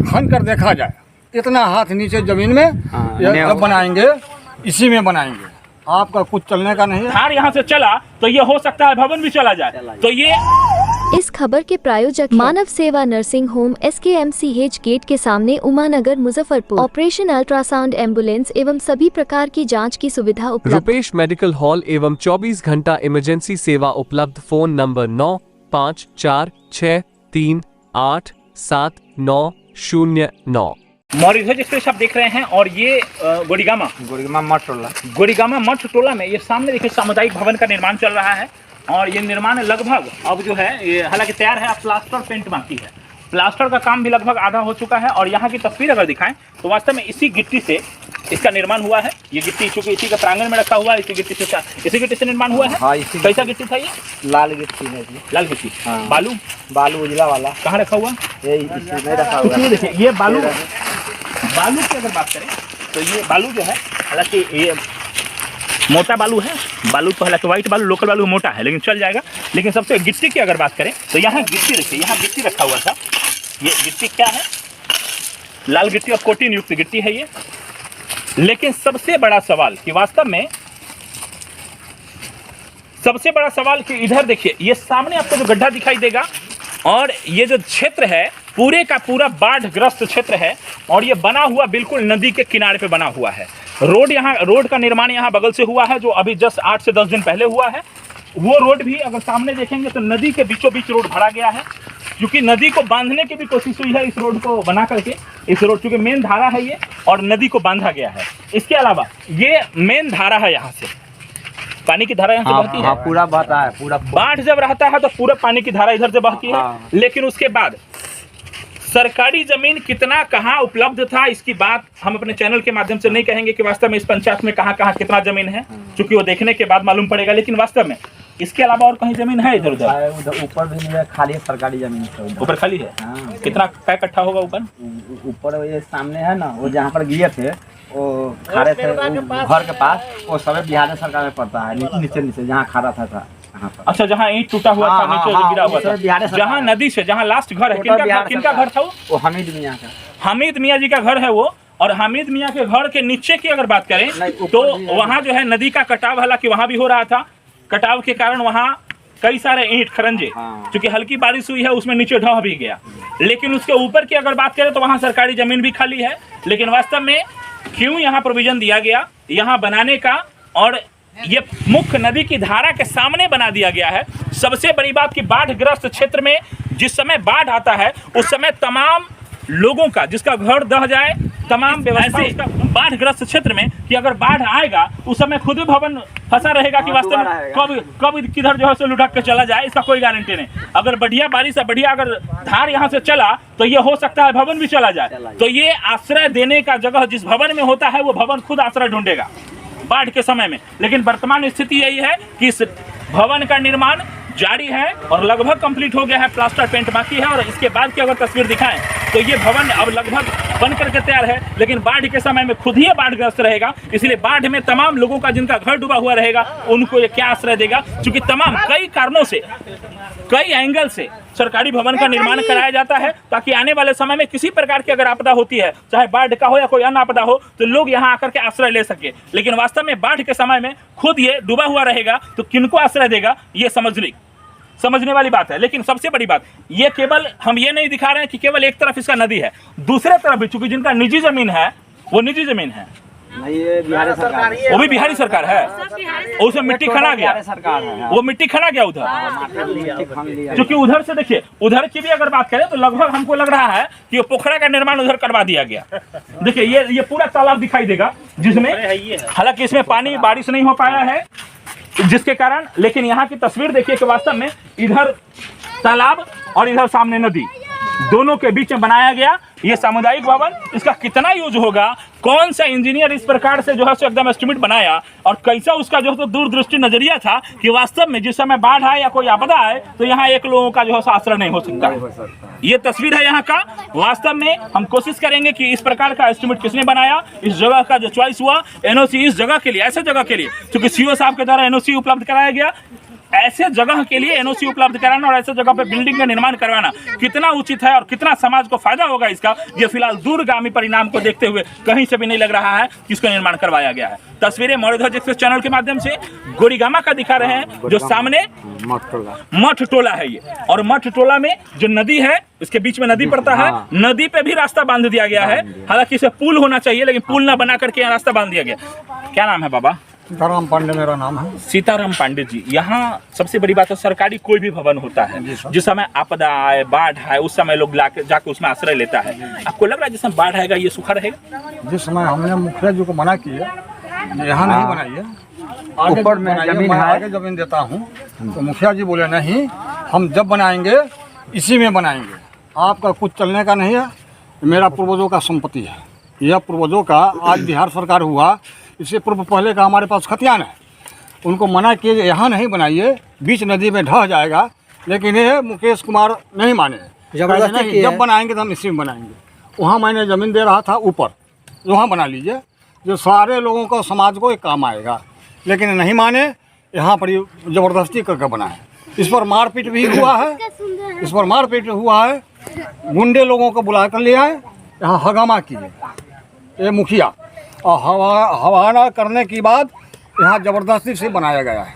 खन कर देखा जाए, इतना हाथ नीचे जमीन में जब बनाएंगे, इसी में बनाएंगे, आपका कुछ चलने का नहीं है। धार यहाँ से चला तो ये हो सकता है भवन भी चला जाए। तो ये इस खबर के प्रायोजक मानव सेवा नर्सिंग होम SKMCH गेट के सामने Umanagar Muzaffarpur. Operation ultrasound ambulance एवं सभी प्रकार की जांच की सुविधा उपलब्ध। रुपेश मेडिकल हॉल एवं 24 घंटा इमरजेंसी सेवा उपलब्ध। Phone number 9546387909। मॉरिशस एक्सप्रेस आप देख रहे हैं और ये गोड़ीगामा मठ टोला में ये सामने देखिए सामुदायिक भवन का निर्माण चल रहा है। और ये निर्माण लगभग अब जो है ये हालांकि तैयार है, अब प्लास्टर पेंट बाकी है। प्लास्टर का काम भी लगभग आधा हो चुका है। और यहाँ की तस्वीर अगर दिखाएं तो वास्तव में इसी गिट्टी से इसका निर्माण हुआ है। ये गिट्टी चूंकि इसी का प्रांगण में रखा हुआ है, इसी गिट्टी से निर्माण हुआ है। कैसा गिट्टी था ये? लाल गिट्टी है जी। लाल गिट्टी। हाँ। बालू उजला वाला कहाँ रखा हुआ? इसमें रखा हुआ है। देखिए ये बालू की अगर बात करें तो ये बालू जो है, हालांकि ये मोटा बालू है। बालू तो हालांकि व्हाइट बालू, लोकल बालू मोटा है लेकिन चल जाएगा। लेकिन सबसे गिट्टी की अगर बात करें तो यहाँ गिट्टी देखिए, यहाँ गिट्टी रखा हुआ था। ये गिट्टी क्या है? लाल गिट्टी और कोटिन युक्त गिट्टी है ये। लेकिन सबसे बड़ा सवाल कि वास्तव में कि इधर देखिए, ये सामने आपको जो गड्ढा दिखाई देगा और ये जो क्षेत्र है पूरे का पूरा बाढ़ग्रस्त क्षेत्र है। और ये बना हुआ बिल्कुल नदी के किनारे पे बना हुआ है। रोड का निर्माण यहाँ बगल से हुआ है, जो अभी जस्ट 8 से 10 दिन पहले हुआ है। वो रोड भी अगर सामने देखेंगे तो नदी के बीचों बीच रोड भरा गया है, क्योंकि नदी को बांधने की भी कोशिश हुई है इस रोड को बना करके। इस रोड चूंकि मेन धारा है ये और नदी को बांधा गया है। इसके अलावा ये मेन धारा है, यहाँ से पानी की धारा यहाँ से बहती है। पूरा बहता है, पूरा बाढ़ जब रहता है तो पूरा पानी की धारा इधर से बहती है। लेकिन उसके बाद सरकारी जमीन कितना कहाँ उपलब्ध था, इसकी बात हम अपने चैनल के माध्यम से नहीं कहेंगे कि वास्तव में इस पंचायत में कहाँ कितना जमीन है, क्योंकि वो देखने के बाद मालूम पड़ेगा। लेकिन वास्तव में इसके अलावा और कहीं जमीन है इधर उधर? ऊपर भी नहीं है, खाली है सरकारी जमीन। ऊपर खाली है। कितना कै कट्ठा होगा ऊपर ये सामने है ना, वो जहाँ पर गिरे थे, वो खड़े थे घर के पास, वो सब बिहार सरकार में पड़ता है। नीचे जहाँ खड़ा था। अच्छा, जहाँ ईंट टूटा हुआ था, नीचे गिरा हुआ था, जहाँ नदी से जहाँ लास्ट घर है, किनका घर था वो? हमीद मियाँ का। हमीद मियाँ जी का घर है वो। और हमीद मियाँ के घर के नीचे की अगर बात करें तो वहाँ जो है नदी का कटाव, हालांकि वहाँ भी हो रहा था। कटाव के कारण वहाँ कई सारे ईंट खरंजे, क्योंकि हल्की बारिश हुई है, उसमें नीचे ढह भी गया। लेकिन उसके ऊपर की अगर बात करें तो वहाँ सरकारी जमीन भी खाली है। लेकिन वास्तव में क्यों यहाँ प्रोविजन दिया गया यहाँ बनाने का, और ये मुख्य नदी की धारा के सामने बना दिया गया है। सबसे बड़ी बात कि बाढ़ग्रस्त क्षेत्र में जिस समय बाढ़ आता है उस समय तमाम लोगों का जिसका घर दह जाए, तमाम व्यवस्था बाढ़ग्रस्त क्षेत्र में कि अगर बाढ़ आएगा उस समय खुद ही भवन फंसा रहेगा कि वास्तव में कब किधर जो है से लुढ़क के चला जाए, इसका कोई गारंटी नहीं। अगर बढ़िया बारिश है, बढ़िया अगर धार यहाँ से चला तो ये हो सकता है भवन भी चला जाए। तो ये आश्रय देने का जगह जिस भवन में होता है वो भवन खुद आश्रय ढूंढेगा बाढ़ के समय में। लेकिन वर्तमान स्थिति यही है कि इस भवन का निर्माण जारी है और लगभग कंप्लीट हो गया है, प्लास्टर पेंट बाकी है। और इसके बाद की अगर तस्वीर दिखाएं तो ये भवन अब लगभग बन करके तैयार है, लेकिन बाढ़ के समय में खुद ही बाढ़ग्रस्त रहेगा। इसलिए बाढ़ में तमाम लोगों का जिनका घर डूबा हुआ रहेगा उनको ये क्या आश्रय देगा, क्योंकि तमाम कई कारणों से, कई एंगल से सरकारी भवन का निर्माण कराया जाता है, ताकि आने वाले समय में किसी प्रकार की अगर आपदा होती है, चाहे बाढ़ का हो या कोई अन्य आपदा हो, तो लोग यहाँ आकर के आश्रय ले सके। लेकिन वास्तव में बाढ़ के समय में खुद ये डूबा हुआ रहेगा तो किनको आश्रय देगा, ये समझने वाली बात है। लेकिन सबसे बड़ी बात ये केवल हम ये नहीं दिखा रहे हैं कि केवल एक तरफ इसका नदी है, दूसरे तरफ भी चूंकि जिनका निजी जमीन है वो निजी जमीन है, ये बिहार सरकार, वो भी बिहारी सरकार है। उसमें मिट्टी खना गया, वो मिट्टी खना गया उधर, क्योंकि उधर से देखिए, उधर की भी अगर बात करें तो लगभग हमको लग रहा है कि वो पोखरा का निर्माण उधर करवा दिया गया। देखिए ये पूरा तालाब दिखाई देगा, जिसमें हालांकि इसमें पानी बारिश नहीं हो पाया है जिसके कारण। लेकिन यहाँ की तस्वीर देखिए कि वास्तव में इधर तालाब और इधर सामने नदी, दोनों के बीच में बनाया गया ये सामुदायिक भवन। इसका कितना यूज होगा, कौन सा इंजीनियर इस प्रकार से जो है एकदम एस्टिमेट बनाया, और कैसा उसका जो है दूरदृष्टि नजरिया था कि वास्तव में जिस समय बाढ़ आए या कोई आपदा आए तो यहाँ एक लोगों का जो है आश्रय नहीं हो सकता। ये तस्वीर है यहाँ का। वास्तव में हम कोशिश करेंगे कि इस प्रकार का एस्टिमेट किसने बनाया, इस जगह का जो चॉइस हुआ, एनओसी इस जगह के लिए, ऐसे जगह के लिए, क्योंकि सीओ साहब के द्वारा एनओसी उपलब्ध कराया गया। ऐसे जगह के लिए एनओसी उपलब्ध कराना और ऐसे जगह पे बिल्डिंग का निर्माण करवाना कितना उचित है और कितना समाज को फायदा होगा इसका, ये फिलहाल दूरगामी परिणाम को देखते हुए कहीं से भी नहीं लग रहा है कि इसका निर्माण करवाया गया है। तस्वीरें मौर्यध्वज एक्सप्रेस चैनल के माध्यम से गोरीगामा का दिखा रहे हैं, जो सामने मठ टोला है ये, और मठ टोला में जो नदी है उसके बीच में नदी पड़ता है, नदी पे भी रास्ता बांध दिया गया है। हालांकि इसे पुल होना चाहिए लेकिन पुल ना बना करके यहाँ रास्ता बांध दिया गया। क्या नाम है बाबा? सीताराम पांडे मेरा नाम है। सीताराम पांडे जी, यहाँ सबसे बड़ी बात है सरकारी कोई भी भवन होता है, जिस समय आपदा आए, बाढ़ आए, उस समय लोग जाके उसमें आश्रय लेता है। आपको लग रहा है जिस समय बाढ़ आएगा ये सूखा रहेगा? जिस समय हमने मुखिया जी को मना किया यहाँ नहीं बनाइए, ऊपर में जमीन है, आगे जमीन देता हूँ, तो मुखिया जी बोले नहीं, हम जब बनाएंगे इसी में बनाएंगे, आपका कुछ चलने का नहीं है, मेरा पूर्वजों का संपत्ति है, यह पूर्वजों का। आज बिहार सरकार हुआ, इससे पूर्व पहले का हमारे पास खतियान है, उनको मना किए यहाँ नहीं बनाइए, बीच नदी में ढह जाएगा, लेकिन ये मुकेश कुमार नहीं माने, जबरदस्ती जब बनाएंगे तो हम इसी में बनाएंगे। वहाँ मैंने ज़मीन दे रहा था ऊपर, वहाँ बना लीजिए, जो सारे लोगों को समाज को एक काम आएगा, लेकिन नहीं माने, यहाँ पर ज़बरदस्ती करके बनाए। इस पर मारपीट भी हुआ है, इस पर मारपीट हुआ है, गुंडे लोगों को बुला कर ले आए, यहाँ हंगामा किए ये मुखिया, और हवाना करने के बाद यहाँ ज़बरदस्ती से बनाया गया है।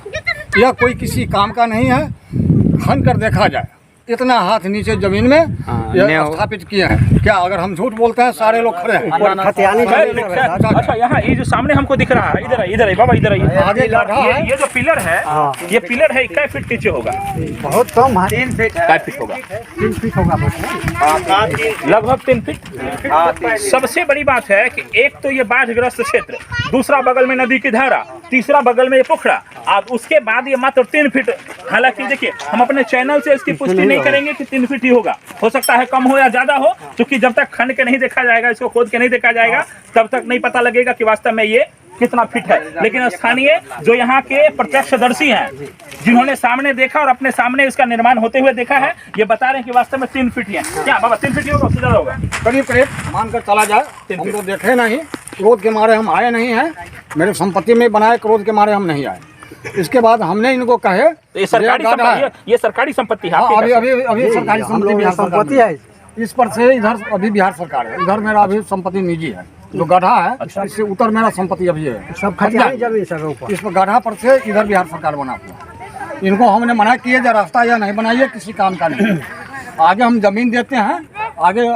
यह कोई किसी काम का नहीं है, खन कर देखा जाए, इतना हाथ नीचे जमीन में यह स्थापित किए हैं। क्या अगर हम झूठ बोलते हैं? सारे लोग खड़े हैं। अच्छा, यहाँ ये जो सामने हमको दिख रहा है, इधर है बाबा, इधर है आगे ये जो पिलर है, ये पिलर है, कै फीट नीचे होगा? बहुत कम है, 3 फीट कै फीट होगा? 3 फीट होगा, लगभग 3 फीट। सबसे बड़ी बात है कि एक तो ये बाढ़ग्रस्त क्षेत्र, दूसरा बगल में नदी की धारा, तीसरा बगल में ये पोखरा, और उसके बाद ये मात्र 3 फीट। हालांकि देखिए, हम अपने चैनल से इसकी पुष्टि नहीं करेंगे कि 3 फीट ही होगा, हो सकता है कम हो या ज्यादा हो, क्योंकि जब तक खंड के नहीं देखा जाएगा, इसको खोद के नहीं देखा जाएगा, तब तक नहीं पता लगेगा कि वास्तव में ये कितना फिट है। लेकिन स्थानीय जो यहाँ के प्रत्यक्षदर्शी हैं, जिन्होंने सामने देखा और अपने सामने इसका निर्माण होते हुए देखा है, ये बता रहे हैं कि वास्तव में 3 फीट ही है। क्या बाबा 3 फीट ही होगा, उससे ज्यादा होगा? करीब करीब मानकर चला जाए, हम तो देखे नहीं, क्रोध के मारे हम आए नहीं हैं, मेरे संपत्ति में बनाए, क्रोध के मारे हम नहीं आए। इसके बाद हमने इनको कहे ये सरकारी संपत्ति, ये सरकारी संपत्ति है, अभी अभी अभी सरकारी संपत्ति है, इस पर से इधर अभी बिहार सरकार है, इधर मेरा अभी संपत्ति निजी है, जो गड्ढा है इससे उतर मेरा संपत्ति अभी है, सब खतियान जमीन सब ऊपर, इस पर गड्ढा पर से इधर बिहार सरकार बना हुआ। इनको हमने मना किया जो रास्ता या नहीं बनाइए, किसी काम का नहीं, आगे हम जमीन देते हैं, आगे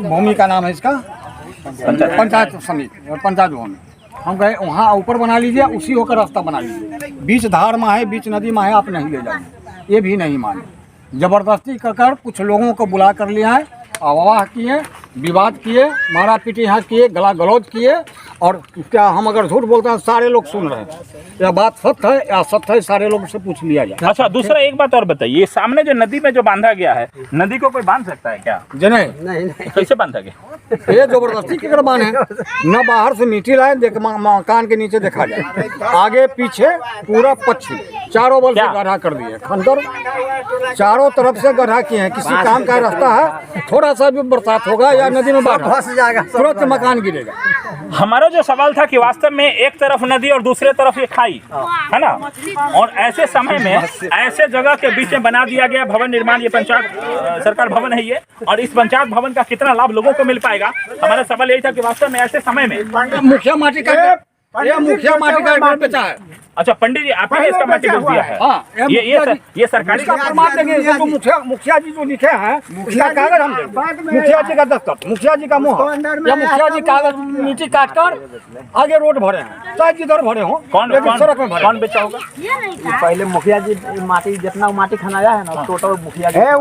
भूमि का नाम है इसका पंचायत समिति, पंचायत भूमि, हम गए वहाँ ऊपर बना लीजिए, उसी होकर रास्ता बना लीजिए, बीच धार में है, बीच नदी में है, आप नहीं ले जाइए, ये भी नहीं माने। जबरदस्ती कर कुछ लोगों को बुला कर लिया है, अगवा किए, विवाद किए, मारा पीटी यहाँ किए, गला गलौज किए, और क्या हम अगर झूठ बोलते हैं सारे लोग सुन रहे हैं, यह बात सत्य है या सत्य है, सारे लोग से पूछ लिया जाए। अच्छा, दूसरा एक बात और बताइए, ये सामने जो नदी में जो बांधा गया है, नदी को कोई बांध सकता है क्या? नहीं, कैसे बांधा गया? ये जबरदस्ती की करबान है, न बाहर से मिट्टी लाए, देख मकान के नीचे देखा जाए, आगे पीछे पूरा पश्चिम चारों बल से गड्ढा कर दिए, खंडर चारों तरफ से गड्ढा किए हैं, किसी काम का रास्ता है, थोड़ा सा भी बरसात होगा या नदी में बाढ़ फंस जाएगा, तुरंत मकान गिरेगा। हमारा जो सवाल था कि वास्तव में एक तरफ नदी और दूसरे तरफ ये खाई है ना, और ऐसे समय में ऐसे जगह के बीच में बना दिया गया भवन निर्माण, ये पंचायत सरकार भवन है ये, और इस पंचायत भवन का कितना लाभ लोगों को मिल पाएगा? हमारा सवाल यही था कि वास्तव में ऐसे समय में मुखिया माटी का बेचा है। अच्छा पंडित जी, आपने इसका माटी बेच दिया है? हाँ, ये सरकारी का प्रमाण देंगे, ये तो मुखिया जी जो लिखे हैं उसका कागज हम देंगे, मुखिया जी का दस्तखत, मुखिया जी का मुहर, या मुखिया जी कागज मिट्टी काट कर आगे रोड भरे हैं, चाहे जिधर भरे हो, कौन बेचा होगा? पहले मुखिया जी माटी, जितना माटी खनाया है ना, टोटल मुखिया जी है,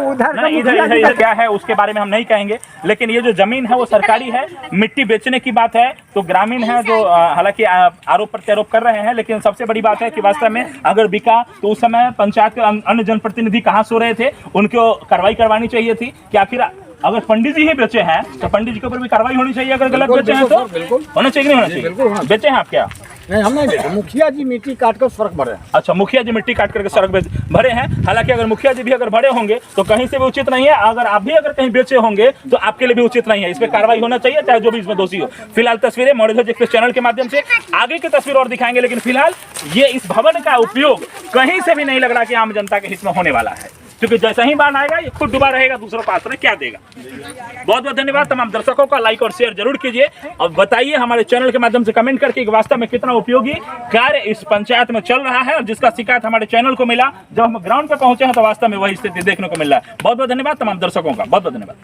इधर क्या है उसके बारे में हम नहीं कहेंगे, लेकिन ये जो जमीन है वो सरकारी है। मिट्टी बेचने की बात है तो ग्रामीण है जो हालांकि आरोप प्रत्यारोप कर रहे हैं, लेकिन सबसे बड़ी बात है कि वास्तव में अगर बिका तो उस समय पंचायत के अन्य जनप्रतिनिधि कहाँ सो रहे थे, उनको कार्रवाई करवानी चाहिए थी कि आखिर अगर पंडित जी ही बेचे हैं तो पंडित जी के ऊपर भी कार्रवाई होनी चाहिए, अगर गलत बेचे हैं तो होना चाहिए, नहीं होना चाहिए? बेचे हैं आप क्या? नहीं हम नहीं देते, मुखिया जी मिट्टी काट कर सड़क भरे। अच्छा, मुखिया जी मिट्टी काट करके सड़क पे भरे हैं। हालांकि अगर मुखिया जी भी अगर भरे होंगे तो कहीं से भी उचित नहीं है। अगर आप भी अगर कहीं बेचे होंगे तो आपके लिए भी उचित नहीं है। इस पे कार्रवाई होना चाहिए, चाहे जो भी इसमें दोषी हो। फिलहाल तस्वीरें मॉडल एक्सप्रेस चैनल के माध्यम से आगे की तस्वीर और दिखाएंगे, लेकिन फिलहाल ये इस भवन का उपयोग कहीं से भी नहीं लग रहा कि आम जनता के हित में होने वाला है, क्योंकि जैसा ही बाढ़ आएगा ये खुद डूबा रहेगा, दूसरों को आश्रय क्या देगा। बहुत बहुत धन्यवाद तमाम दर्शकों का। लाइक और शेयर जरूर कीजिए और बताइए हमारे चैनल के माध्यम से कमेंट करके कि वास्तव में कितना उपयोगी कार्य इस पंचायत में चल रहा है, और जिसका शिकायत हमारे चैनल को मिला जब हम ग्राउंड पे पहुंचे हैं तो वास्तव में वही स्थिति देखने को मिल रहा है। बहुत बहुत धन्यवाद तमाम दर्शकों का, बहुत बहुत धन्यवाद।